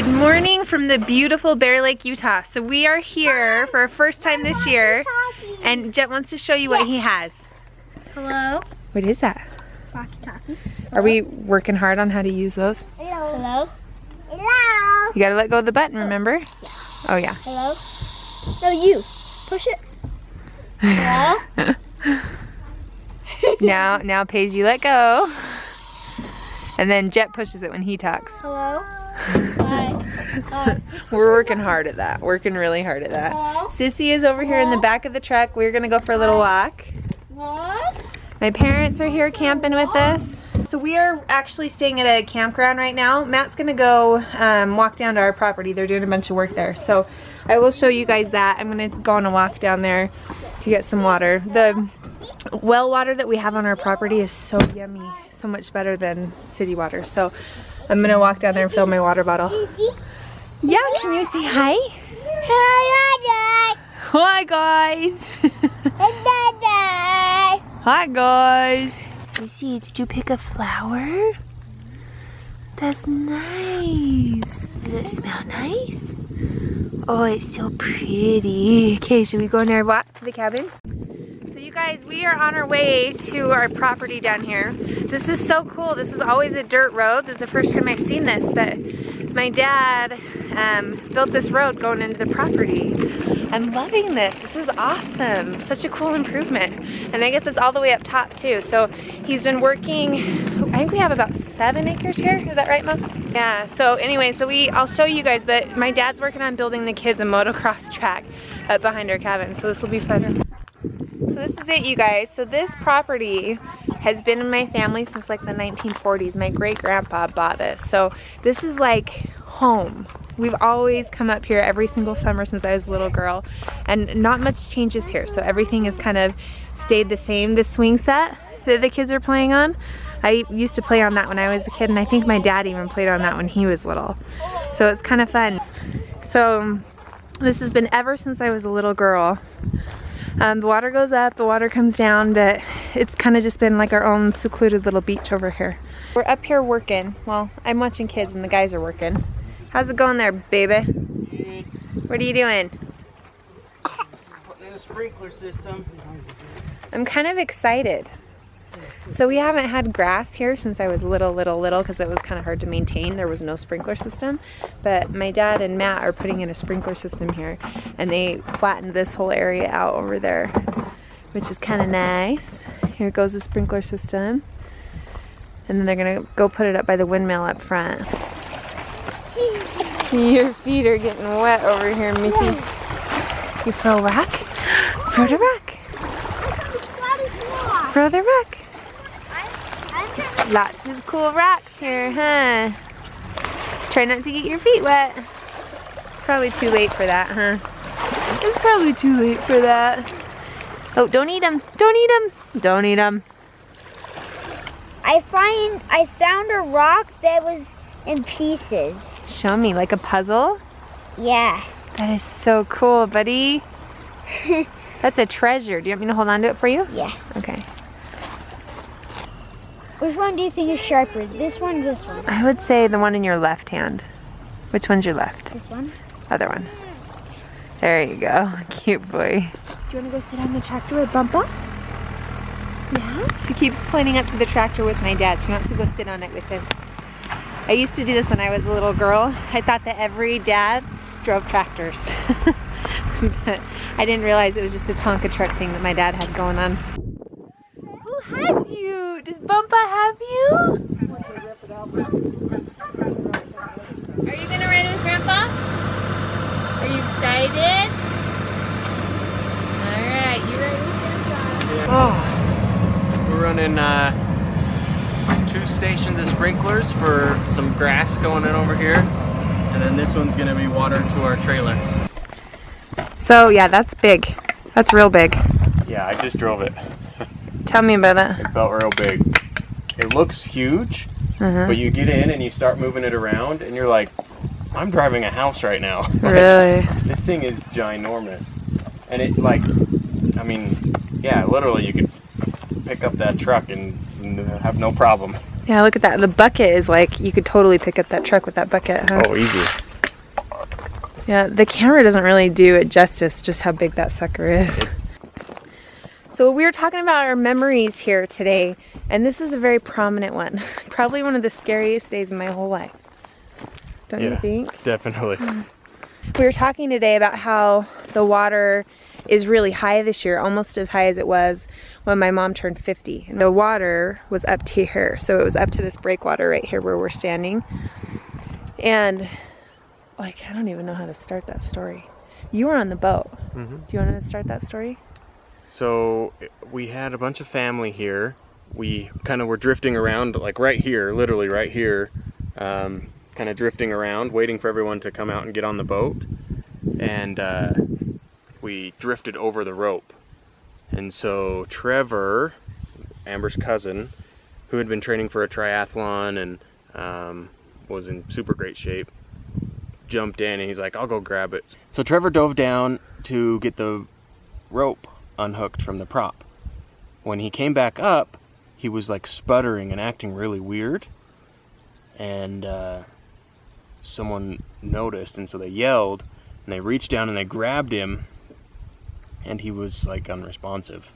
Good morning from the beautiful Bear Lake, Utah. So we are here for our first time this year, and Jet wants to show you what he has. Hello. What is that? Walkie-talkie. Are we working hard on how to use those? Hello. Hello. You gotta let go of the button, remember? Yeah. Oh yeah. Hello. No, you. Push it. Hello. Now Paige, you let go. And then Jet pushes it when he talks. Hello. Hi. We're working hard at that. Working really hard at that. Hello? Sissy is over here in the back of the truck. We're gonna go for a little walk. What? My parents are here camping with us. So we are actually staying at a campground right now. Matt's gonna go walk down to our property. They're doing a bunch of work there. So I will show you guys that. I'm gonna go on a walk down there to get some water. The well water that we have on our property is so yummy, so much better than city water. So I'm gonna walk down there and fill my water bottle. Yeah, can you say hi? Hi guys. Hi guys. Sissy, did you pick a flower? That's nice. Does it smell nice? Oh, it's so pretty. Okay, should we go on our walk to the cabin? So you guys, we are on our way to our property down here. This is so cool. This was always a dirt road. This is the first time I've seen this, but my dad built this road going into the property. I'm loving this. This is awesome. Such a cool improvement. And I guess it's all the way up top too. So he's been working, I think we have about 7 acres here. Is that right, Mom? Yeah, so anyway, I'll show you guys, but my dad's working on building the kids a motocross track up behind our cabin. So this will be fun. So this is it, you guys. So this property has been in my family since like the 1940s. My great-grandpa bought this. So this is like home. We've always come up here every single summer since I was a little girl, and not much changes here. So everything has kind of stayed the same. The swing set that the kids are playing on, I used to play on that when I was a kid, and I think my dad even played on that when he was little. So it's kind of fun. So this has been ever since I was a little girl. The water goes up, the water comes down, but it's kind of just been like our own secluded little beach over here. We're up here working. Well, I'm watching kids and the guys are working. How's it going there, baby? What are you doing? Putting in a sprinkler system. I'm kind of excited. So we haven't had grass here since I was little because it was kind of hard to maintain. There was no sprinkler system, but my dad and Matt are putting in a sprinkler system here, and they flattened this whole area out over there, which is kind of nice. Here goes the sprinkler system, and then they're gonna go put it up by the windmill up front. Your feet are getting wet over here, Missy. You throw a rock? Throw the rock. Throw the rock. Lots of cool rocks here, huh? Try not to get your feet wet. It's probably too late for that, huh? It's probably too late for that. Oh, don't eat them. Don't eat them. Don't eat them. I found a rock that was in pieces. Show me, like a puzzle? Yeah. That is so cool, buddy. That's a treasure. Do you want me to hold on to it for you? Yeah. Okay. Which one do you think is sharper? This one or this one? I would say the one in your left hand. Which one's your left? This one. Other one. There you go. Cute boy. Do you want to go sit on the tractor with Bumpa? Yeah? She keeps pointing up to the tractor with my dad. She wants to go sit on it with him. I used to do this when I was a little girl. I thought that every dad drove tractors. But I didn't realize it was just a Tonka truck thing that my dad had going on. Who has you? Does Bumpa have you? Are you gonna ride with Grandpa? Are you excited? Alright, you ride with Grandpa. Oh, we're running 2 stations of sprinklers for some grass going in over here. And then this one's gonna be water to our trailer. So yeah, that's big. That's real big. Yeah, I just drove it. Tell me about it. It felt real big. It looks huge, but you get in and you start moving it around and you're like, I'm driving a house right now. Really? This thing is ginormous. And it like, I mean, yeah, literally you could pick up that truck and have no problem. Yeah, look at that. The bucket is like, you could totally pick up that truck with that bucket, huh? Oh, easy. Yeah, the camera doesn't really do it justice just how big that sucker is. So we were talking about our memories here today, and this is a very prominent one. Probably one of the scariest days of my whole life. Don't you think? Definitely. We were talking today about how the water is really high this year, almost as high as it was when my mom turned 50. And the water was up to here, so it was up to this breakwater right here where we're standing. And like, I don't even know how to start that story. You were on the boat. Mm-hmm. Do you want to start that story? So we had a bunch of family here. We kind of were drifting around, like right here, literally right here, kind of drifting around, waiting for everyone to come out and get on the boat. And we drifted over the rope. And so Trevor, Amber's cousin, who had been training for a triathlon and was in super great shape, jumped in and he's like, I'll go grab it. So Trevor dove down to get the rope unhooked from the prop. When he came back up, he was like sputtering and acting really weird. And someone noticed, and so they yelled and they reached down and they grabbed him, and he was like unresponsive.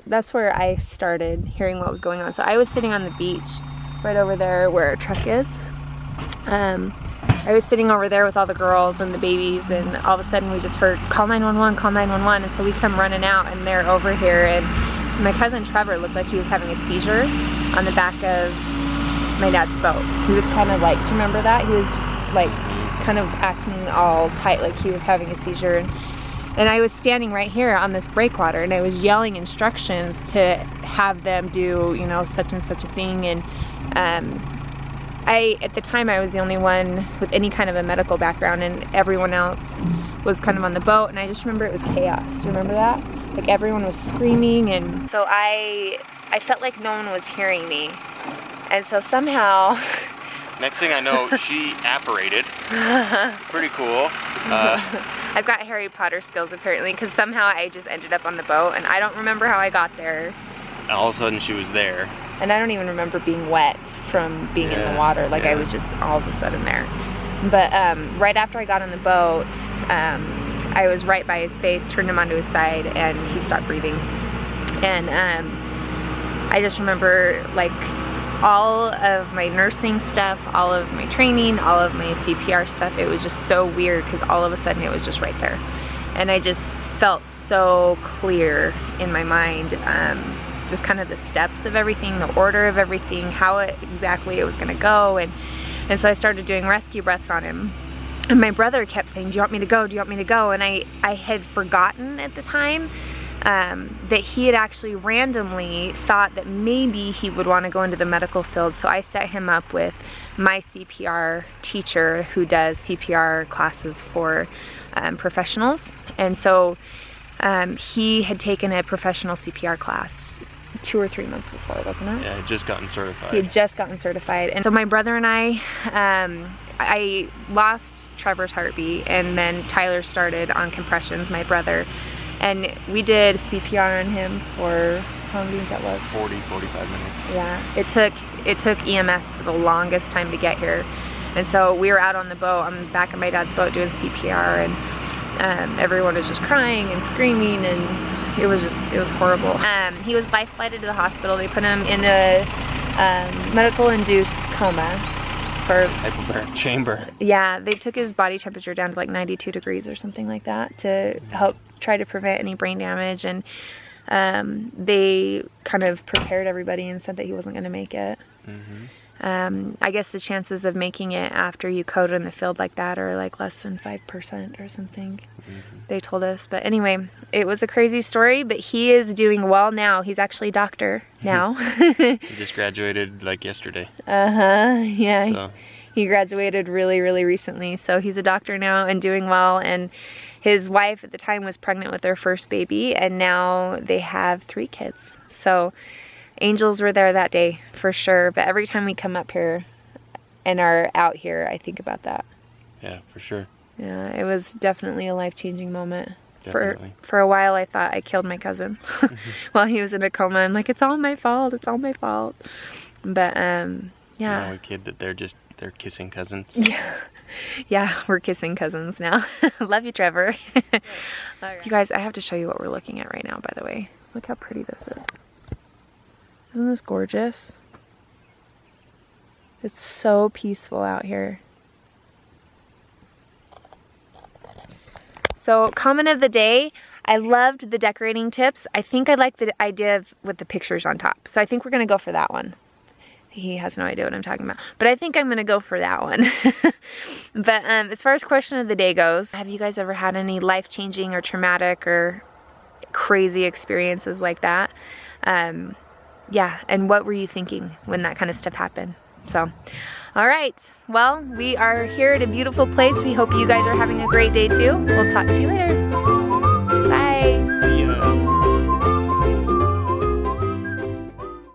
That's where I started hearing what was going on. So I was sitting on the beach right over there where our truck is. I was sitting over there with all the girls and the babies, and all of a sudden we just heard, call 911, call 911. And so we come running out, and they're over here, and my cousin Trevor looked like he was having a seizure on the back of my dad's boat. He was kind of like, do you remember that? He was just like kind of acting all tight, like he was having a seizure. And I was standing right here on this breakwater, and I was yelling instructions to have them do, you know, such and such a thing. And at the time, I was the only one with any kind of a medical background, and everyone else was kind of on the boat. And I just remember it was chaos. Do you remember that? Like everyone was screaming, and so I felt like no one was hearing me. And so somehow, Next thing I know, she apparated. Pretty cool. I've got Harry Potter skills apparently, because somehow I just ended up on the boat, and I don't remember how I got there. And all of a sudden she was there. And I don't even remember being wet from being in the water. Like I was just all of a sudden there. But right after I got on the boat, I was right by his face, turned him onto his side, and he stopped breathing. And I just remember like all of my nursing stuff, all of my training, all of my CPR stuff. It was just so weird because all of a sudden it was just right there. And I just felt so clear in my mind, just kind of the steps of everything, the order of everything, how exactly it was gonna go. And so I started doing rescue breaths on him. And my brother kept saying, do you want me to go? Do you want me to go? And I had forgotten at the time that he had actually randomly thought that maybe he would want to go into the medical field. So I set him up with my CPR teacher who does CPR classes for professionals. And so he had taken a professional CPR class 2 or 3 months before, wasn't it? Yeah, he had just gotten certified. He had just gotten certified. And so my brother and I lost Trevor's heartbeat, and then Tyler started on compressions, my brother. And we did CPR on him for, how long do you think that was? 40, 45 minutes. Yeah, it took EMS the longest time to get here. And so we were out on the boat, on the back of my dad's boat doing CPR, and everyone was just crying and screaming, and it was horrible. He was life flighted to the hospital. They put him in a medical induced coma for hyperbaric chamber. Yeah, they took his body temperature down to like 92 degrees or something like that to help try to prevent any brain damage. And they kind of prepared everybody and said that he wasn't going to make it. I guess the chances of making it after you code in the field like that are like less than 5% or something, they told us. But anyway, it was a crazy story, but he is doing well now. He's actually a doctor now. He just graduated like yesterday. Yeah. So. He graduated really, really recently. So he's a doctor now and doing well. And his wife at the time was pregnant with their first baby, and now they have 3 kids. So angels were there that day for sure. But every time we come up here and are out here, I think about that. Yeah, for sure. Yeah, it was definitely a life-changing moment. Definitely. For a while I thought I killed my cousin while he was in a coma. I'm like, it's all my fault, it's all my fault. But Yeah. Now we kid that they're kissing cousins. Yeah. Yeah, we're kissing cousins now. Love you, Trevor. You guys, I have to show you what we're looking at right now, by the way. Look how pretty this is. Isn't this gorgeous? It's so peaceful out here. So, comment of the day, I loved the decorating tips. I think I like the idea of with the pictures on top. So I think we're gonna go for that one. He has no idea what I'm talking about, but I think I'm gonna go for that one. But as far as question of the day goes, have you guys ever had any life-changing or traumatic or crazy experiences like that? Yeah, and what were you thinking when that kind of stuff happened? So, all right, well, we are here at a beautiful place. We hope you guys are having a great day too. We'll talk to you later.